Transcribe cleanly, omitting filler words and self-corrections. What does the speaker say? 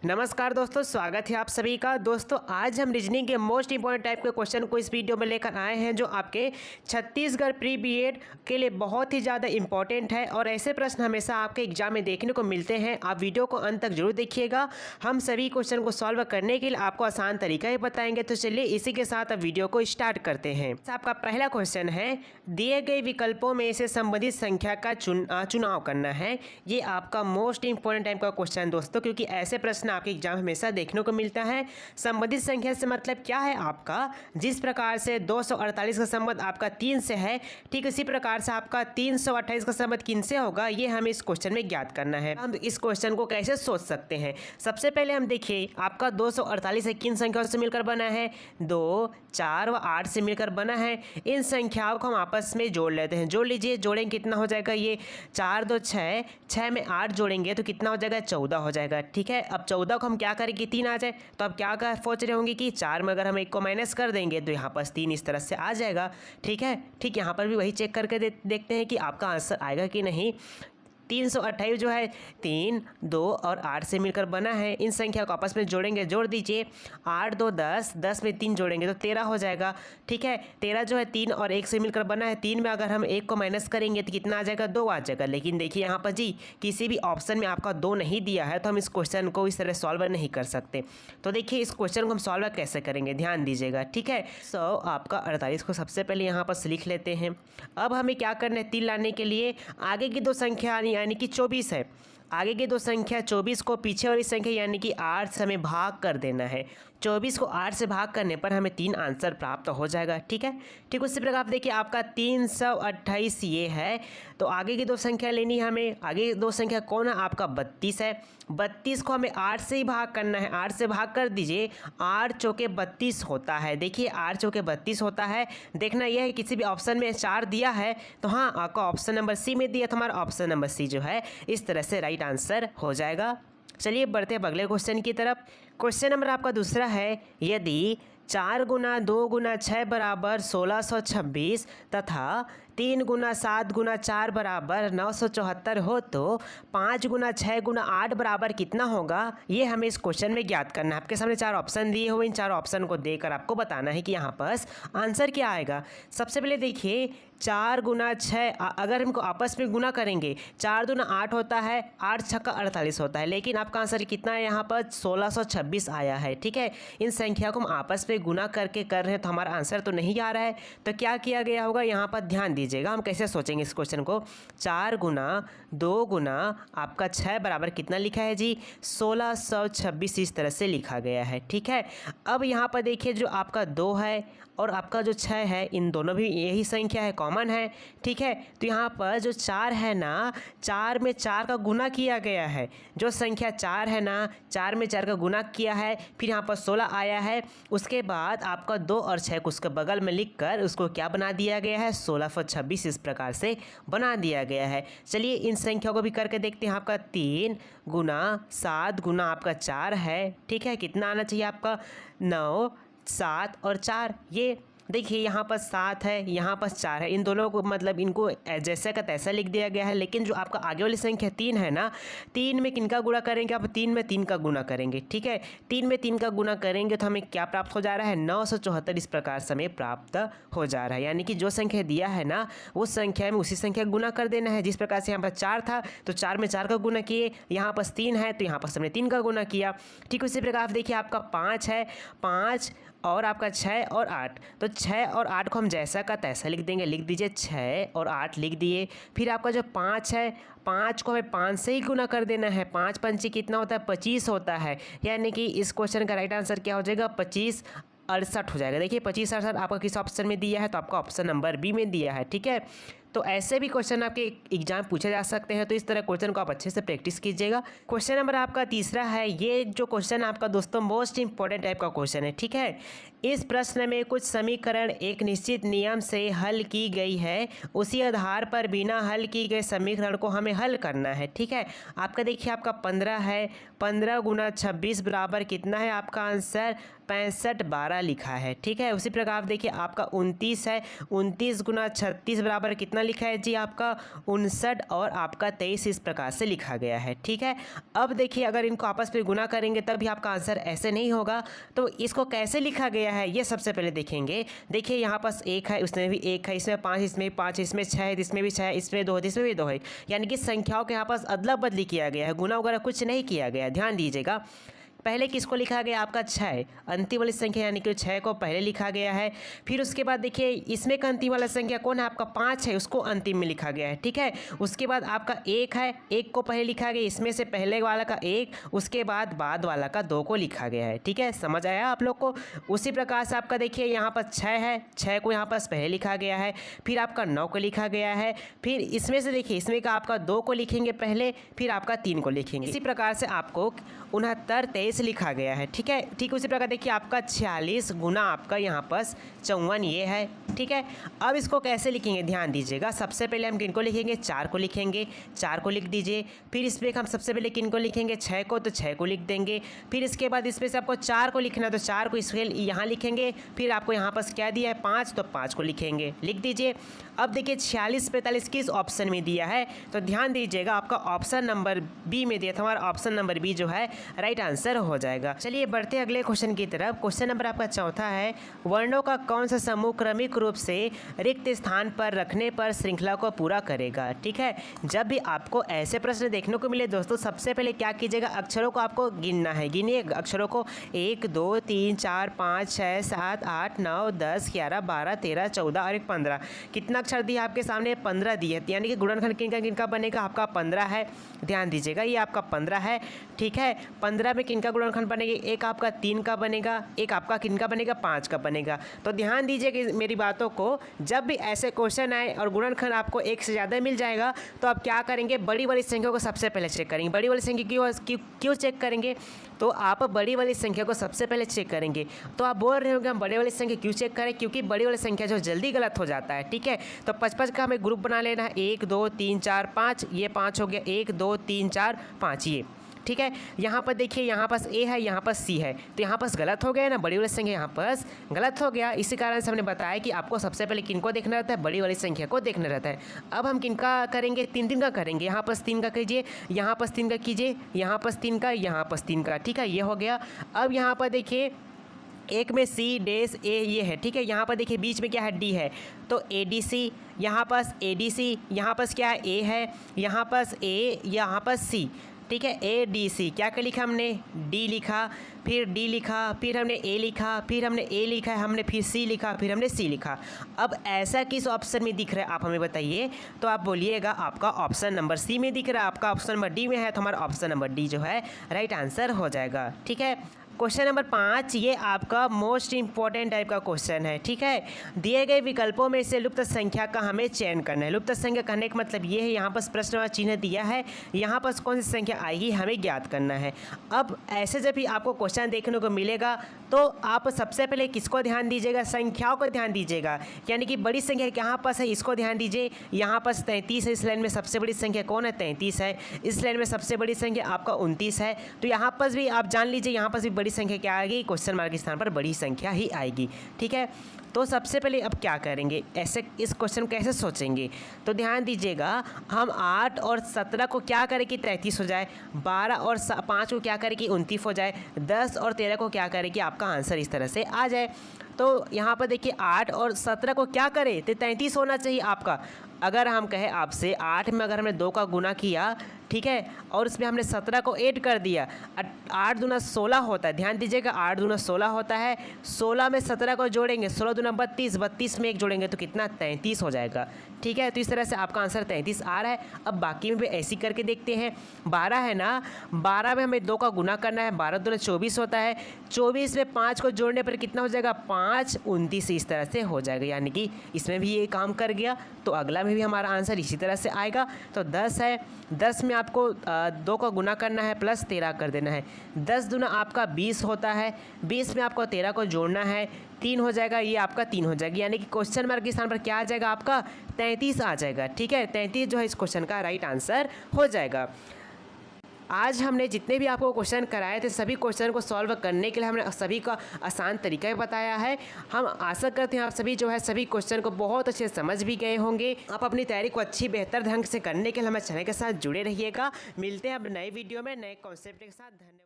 नमस्कार दोस्तों, स्वागत है आप सभी का। दोस्तों आज हम रीजनिंग के मोस्ट इंपॉर्टेंट टाइप के क्वेश्चन को इस वीडियो में लेकर आए हैं जो आपके छत्तीसगढ़ प्री बीएड के लिए बहुत ही ज़्यादा इंपॉर्टेंट है और ऐसे प्रश्न हमेशा आपके एग्जाम में देखने को मिलते हैं। आप वीडियो को अंत तक जरूर देखिएगा। हम सभी क्वेश्चन को सॉल्व करने के लिए आपको आसान तरीका ही बताएंगे। तो चलिए इसी के साथ अब वीडियो को स्टार्ट करते हैं। आपका पहला क्वेश्चन है, दिए गए विकल्पों में से संबंधित संख्या का चुनाव करना है। ये आपका मोस्ट इंपॉर्टेंट टाइप का क्वेश्चन है दोस्तों, क्योंकि ऐसे प्रश्न आपके एग्जाम हमेशा देखने को मिलता है। संबंधित संख्या से मतलब क्या है आपका, जिस प्रकार से 248 का संबंध आपका 3 से है, ठीक इसी प्रकार से आपका 328 का संबंध किन से होगा, ये हमें इस क्वेश्चन में ज्ञात करना है। हम इस क्वेश्चन को कैसे सोच सकते हैं। सबसे पहले हम देखिए आपका 248 किन संख्याओं से मिलकर बना है, 2, 4 व 8 से मिलकर बना है। इन संख्याओं को हम आपस में जोड़ लेते हैं। जोड़ लीजिए, जोड़ेंगे कितना हो जाएगा, ये 4 2 6, 6 में 8 जोड़ेंगे तो कितना हो जाएगा, 14 हो जाएगा। ठीक है, अब 14 को हम क्या करेंगे, 3 आ जाए तो अब क्या सोच रहे होंगे कि 4 में अगर हम 1 को माइनस कर देंगे तो यहाँ पर 3 इस तरह से आ जाएगा। ठीक है, ठीक यहाँ पर भी वही चेक करके देखते हैं कि आपका आंसर आएगा कि नहीं। 328 जो है 3, 2 और 8 से मिलकर बना है। इन संख्या को आपस में जोड़ेंगे, जोड़ दीजिए, 8 2 10, 10 में 3 जोड़ेंगे तो 13 हो जाएगा। ठीक है, 13 जो है 3 और 1 से मिलकर बना है। 3 में अगर हम 1 को माइनस करेंगे तो कितना आ जाएगा, 2 आ जाएगा। लेकिन देखिए यहाँ पर जी किसी भी ऑप्शन में आपका 2 नहीं दिया है, तो हम इस क्वेश्चन को इस तरह सॉल्व नहीं कर सकते। तो देखिए इस क्वेश्चन को हम सॉल्व कैसे करेंगे, ध्यान दीजिएगा। ठीक है, आपका 48 को सबसे पहले यहाँ पर लिख लेते हैं। अब हमें क्या करना है, 3 लाने के लिए आगे की 2 संख्या यानी कि 24 है, आगे की 2 संख्या 24 को पीछे वाली संख्या यानी कि 8 से हमें भाग कर देना है। 24 को 8 से भाग करने पर हमें 3 आंसर प्राप्त हो जाएगा। ठीक है, ठीक उसी प्रकार आप देखिए आपका 328 ये है, तो आगे की 2 संख्या लेनी है हमें। आगे की 2 संख्या कौन है, आपका 32 है। 32 को हमें 8 से ही भाग करना है। 8 से भाग कर दीजिए, 8 चौके 32 होता है। देखिए 8 चौके 32 होता है। देखना यह है किसी भी ऑप्शन में 4 दिया है तो हाँ आपका ऑप्शन नंबर सी में दिया, तो हमारा ऑप्शन नंबर सी जो है इस तरह से राइट आंसर हो जाएगा। चलिए बढ़ते हैं अगले क्वेश्चन की तरफ। क्वेश्चन नंबर आपका दूसरा है, यदि 4 गुना 2 गुना 6 बराबर 1626 तथा 3 गुना 7 गुना 4 बराबर 974 हो तो 5 गुना 6 गुना 8 बराबर कितना होगा, ये हमें इस क्वेश्चन में ज्ञात करना है। आपके सामने 4 ऑप्शन दिए हुए, इन 4 ऑप्शन को देकर आपको बताना है कि यहाँ पर आंसर क्या आएगा। सबसे पहले देखिए 4 गुना 6, अगर हमको आपस में गुना करेंगे, 4 दूना 8 होता है, 8 छक्का 48 होता है, लेकिन आपका आंसर कितना है यहाँ पर 1626 आया है। ठीक है, इन संख्या को हम आपस में गुना करके कर रहे हैं तो हमारा आंसर तो नहीं आ रहा है। तो क्या किया गया होगा, यहाँ पर ध्यान दीजिएगा। हम कैसे सोचेंगे इस क्वेश्चन को, 4 गुना 2 गुना आपका 6 बराबर कितना लिखा है जी, 1626 इस तरह से लिखा गया है। ठीक है, अब यहाँ पर देखिए जो आपका 2 है और आपका जो 6 है, इन दोनों भी यही संख्या है, कॉमन है। ठीक है, तो यहाँ पर जो 4 है ना, 4 में 4 का गुना किया गया है। जो संख्या 4 है ना, 4 में 4 का गुना किया है, फिर यहाँ पर 16 आया है। उसके बाद आपका 2 और 6 को उसके बगल में लिख कर उसको क्या बना दिया गया है, 1626 इस प्रकार से बना दिया गया है। चलिए इन संख्याओं को भी करके देखते हैं। आपका 3 गुना 7 गुना आपका 4 है। ठीक है, कितना आना चाहिए आपका, 9 7 और 4। ये देखिए यहाँ पर 7 है, यहाँ पर 4 है, इन दोनों को मतलब इनको जैसे का तैसा लिख दिया गया है। लेकिन जो आपका आगे वाली संख्या 3 है ना, 3 में किनका गुणा करेंगे आप, 3 में 3 का गुणा करेंगे। ठीक है, 3 में 3 का गुणा करेंगे तो हमें क्या प्राप्त हो जा रहा है, 974 इस प्रकार से हमें प्राप्त हो जा रहा है। यानी कि जो संख्या दिया है ना, उस संख्या में उसी संख्या गुना कर देना है। जिस प्रकार से यहाँ पर 4 था तो 4 में 4 का गुना किए, यहाँ पर 3 है तो यहाँ पर हमने 3 का गुना किया। ठीक उसी प्रकार आप देखिए आपका 5 है, 5 और आपका 6 और 8, तो 6 और 8 को हम जैसा का तैसा लिख देंगे। लिख दीजिए 6 और 8 लिख दिए। फिर आपका जो 5 है, 5 को हमें 5 से ही गुना कर देना है। 5 पंची कितना होता है, 25 होता है। यानी कि इस क्वेश्चन का राइट आंसर क्या हो जाएगा, 25 68 हो जाएगा। देखिए 25 68 आपका किस ऑप्शन में दिया है, तो आपका ऑप्शन नंबर बी में दिया है। ठीक है, तो ऐसे भी क्वेश्चन आपके एग्जाम पूछे जा सकते हैं, तो इस तरह क्वेश्चन को आप अच्छे से प्रैक्टिस कीजिएगा। क्वेश्चन नंबर आपका तीसरा है, ये जो क्वेश्चन आपका दोस्तों मोस्ट इंपॉर्टेंट टाइप का क्वेश्चन है। ठीक है, इस प्रश्न में कुछ समीकरण एक निश्चित नियम से हल की गई है, उसी आधार पर बिना हल की गए समीकरण को हमें हल करना है। ठीक है, आपका देखिए आपका 15 है, 15 गुना 26 बराबर कितना है आपका आंसर 65 12 लिखा है। ठीक है, उसी प्रकार आप देखिए आपका 29 है, 29 गुना 36 बराबर कितना लिखा है जी आपका 59 और आपका 23 इस प्रकार से लिखा गया है। ठीक है, अब देखिए अगर इनको आपस में गुना करेंगे तब भी आपका आंसर ऐसे नहीं होगा, तो इसको कैसे लिखा गया है ये सबसे पहले देखेंगे। देखिए यहाँ पास 1 है, उसमें भी 1 है, इसमें 5, इसमें 5, इसमें 6 है, इसमें भी 6 है, इसमें 2 है, इसमें भी 2 है, यानी कि संख्याओं के यहाँ पास अदला बदली किया गया है, गुना वगैरह कुछ नहीं किया गया। ध्यान दीजिएगा, पहले किसको लिखा गया आपका 6, अंतिम वाली संख्या यानी कि 6 को पहले लिखा गया है। फिर उसके बाद देखिए इसमें का अंतिम वाला संख्या कौन है आपका 5 है, उसको अंतिम में लिखा गया है। ठीक है, उसके बाद आपका 1 है, 1 को पहले लिखा गया, इसमें से पहले वाला का 1, उसके बाद वाला का 2 को लिखा गया है। ठीक है, समझ आया आप लोग को। उसी प्रकार से आपका देखिए यहाँ पर 6 है, 6 को यहाँ पर पहले लिखा गया है, फिर आपका 9 को लिखा गया है, फिर इसमें से देखिए इसमें का आपका 2 को लिखेंगे पहले, फिर आपका 3 को लिखेंगे। इसी प्रकार से आपको 69 23 लिखा गया है। ठीक है, ठीक उसी प्रकार देखिए आपका 46 गुना आपका यहाँ पर 54 ये है। ठीक है, अब इसको कैसे लिखेंगे ध्यान दीजिएगा। सबसे पहले हम किनको लिखेंगे 4 को लिखेंगे, 4 को लिख दीजिए। फिर इसमें हम सबसे पहले किनको लिखेंगे 6 को, तो 6 को लिख देंगे। फिर इसके बाद इसमें से आपको 4 को लिखना है तो 4 को इसके यहाँ लिखेंगे। फिर आपको यहाँ पर क्या दिया है 5, तो 5 को लिखेंगे, लिख दीजिए। अब देखिए 46 45 किस ऑप्शन में दिया है, तो ध्यान दीजिएगा आपका ऑप्शन नंबर बी में दिया था, हमारा ऑप्शन नंबर बी जो है राइट आंसर हो जाएगा। चलिए बढ़ते अगले क्वेश्चन की तरफ। क्वेश्चन नंबर आपका चौथा है, वर्णों का कौन सा समूह क्रमिक रूप से रिक्त स्थान पर रखने पर श्रृंखला को पूरा करेगा। ठीक है, जब भी आपको ऐसे प्रश्न देखने को मिले दोस्तों, सबसे पहले क्या कीजिएगा, अक्षरों को आपको गिनना है। गिनिए अक्षरों को, 1 2 3 4 5 6 7 8 9 10 11 12 13 14 और 15। कितना अक्षर दिया आपके सामने 15 दिए, यानी कि गुणनखंड किनका किनका बनेगा आपका 15 है। ध्यान दीजिएगा ये आपका 15 है। ठीक है, 15 में किनका गुणनखंड बनेगा, एक आपका 3 का बनेगा, एक आपका किनका बनेगा 5 का बनेगा। तो ध्यान दीजिए मेरी बातों को, जब भी ऐसे क्वेश्चन आए और गुणनखंड आपको एक से ज़्यादा मिल जाएगा तो आप क्या करेंगे, बड़ी वाली संख्या को सबसे पहले चेक करेंगे। बड़ी वाली संख्या क्यों चेक करेंगे, तो आप बड़ी वाली संख्या को सबसे पहले चेक करेंगे। तो आप बोल रहे होंगे हम बड़ी वाली संख्या क्यों चेक करें, क्योंकि बड़ी वाली संख्या जो जल्दी गलत हो जाता है। ठीक है, तो 55 का हमें ग्रुप बना लेना है, 1 2 3 4 5, ये 5 हो गया, 1 2 3 4 5 ये। ठीक है, यहाँ पर देखिए यहाँ पास ए है, यहाँ पास सी है, तो यहाँ पास गलत हो गया ना, बड़ी वाली संख्या यहाँ पास गलत हो गया। इसी कारण से हमने बताया कि आपको सबसे पहले किनको देखना रहता है, बड़ी वाली संख्या को देखना रहता है। अब हम किनका करेंगे, 3 का करेंगे। यहाँ पास 3 का कीजिए, यहाँ पास 3 का कीजिए, यहाँ पास 3 का, यहाँ पास 3 का। ठीक है, ये हो गया। अब यहाँ पर देखिए एक में सी डैश ए ये है। ठीक है, यहाँ पर देखिए बीच में क्या है डी है, तो ए डी सी, यहाँ पास ए डी सी, यहाँ पास क्या है ए है, यहाँ पास ए, यहाँ पास सी। ठीक है, ए डी सी क्या क्या लिखा हमने, डी लिखा, फिर डी लिखा, फिर हमने ए लिखा, फिर हमने ए लिखा है, हमने फिर सी लिखा, फिर हमने सी लिखा। अब ऐसा किस ऑप्शन में दिख रहा है आप हमें बताइए, तो आप बोलिएगा आपका ऑप्शन नंबर सी में दिख रहा है, आपका ऑप्शन नंबर डी में है, तो हमारा ऑप्शन नंबर डी जो है राइट आंसर हो जाएगा। ठीक है, क्वेश्चन नंबर 5 ये आपका मोस्ट इंपॉर्टेंट टाइप का क्वेश्चन है। ठीक है, दिए गए विकल्पों में से लुप्त संख्या का हमें चयन करना है। लुप्त संख्या कहने का मतलब ये है, यहाँ पर प्रश्न वाला चिन्ह दिया है, यहाँ पर कौन सी संख्या आएगी हमें ज्ञात करना है। अब ऐसे जब भी आपको क्वेश्चन देखने को मिलेगा तो आप सबसे पहले किसको ध्यान दीजिएगा, संख्याओं को ध्यान दीजिएगा, यानी कि बड़ी संख्या यहाँ पास है इसको ध्यान दीजिए। यहाँ पास 33 है, इस लाइन में सबसे बड़ी संख्या कौन है 33 है, इस लाइन में सबसे बड़ी संख्या आपका 29 है। तो यहाँ पर भी आप जान लीजिए यहाँ पर भी बड़ी संख्या क्या आएगी, क्वेश्चन मार्क के स्थान पर बड़ी संख्या ही आएगी। ठीक है, तो सबसे पहले अब क्या करेंगे, ऐसे इस क्वेश्चन कैसे सोचेंगे, तो ध्यान दीजिएगा हम 8 और 17 को क्या करें कि 33 हो जाए, 12 और 5 को क्या करें कि 29 हो जाए, 10 और 13 को क्या करें कि आपका आंसर इस तरह से आ जाए। तो यहाँ पर देखिए 8 और 17 को क्या करें तो 33 होना चाहिए आपका। अगर हम कहें आपसे 8 में अगर हमने 2 का गुना किया, ठीक है, और उसमें हमने 17 को ऐड कर दिया, 8 दूना 16 होता है। ध्यान दीजिएगा 8 दूना 16 होता है, 16 में 17 को जोड़ेंगे, 16 दूना 32, 32 में 1 जोड़ेंगे तो कितना 33 हो जाएगा। ठीक है, तो इस तरह से आपका आंसर 33 आ रहा है। अब बाकी में भी ऐसी करके देखते हैं। 12 है ना, 12 में हमें 2 का गुना करना है, 12 दूना 24 होता है, 24 में 5 को जोड़ने पर कितना हो जाएगा 5, 29 इस तरह से हो जाएगा, यानी कि इसमें भी ये काम कर गया। तो अगला में भी हमारा आंसर इसी तरह से आएगा। तो 10 है, 10 में आपको 2 का गुना करना है प्लस 13 कर देना है, 10 दूना आपका 20 होता है, 20 में आपको 13 को जोड़ना है, 3 हो जाएगा, ये आपका 3 हो जाएगी, यानी कि क्वेश्चन मार्क के स्थान पर क्या आ जाएगा आपका 33 आ जाएगा। ठीक है, 33 जो है इस क्वेश्चन का राइट आंसर हो जाएगा। आज हमने जितने भी आपको क्वेश्चन कराए थे सभी क्वेश्चन को सॉल्व करने के लिए हमने सभी का आसान तरीका भी बताया है। हम आशा करते हैं आप सभी जो है सभी क्वेश्चन को बहुत अच्छे से समझ भी गए होंगे। आप अपनी तैयारी को अच्छी बेहतर ढंग से करने के लिए हमारे चैनल के साथ जुड़े रहिएगा। मिलते हैं अब नए वीडियो में नए कॉन्सेप्ट के साथ। धन्यवाद।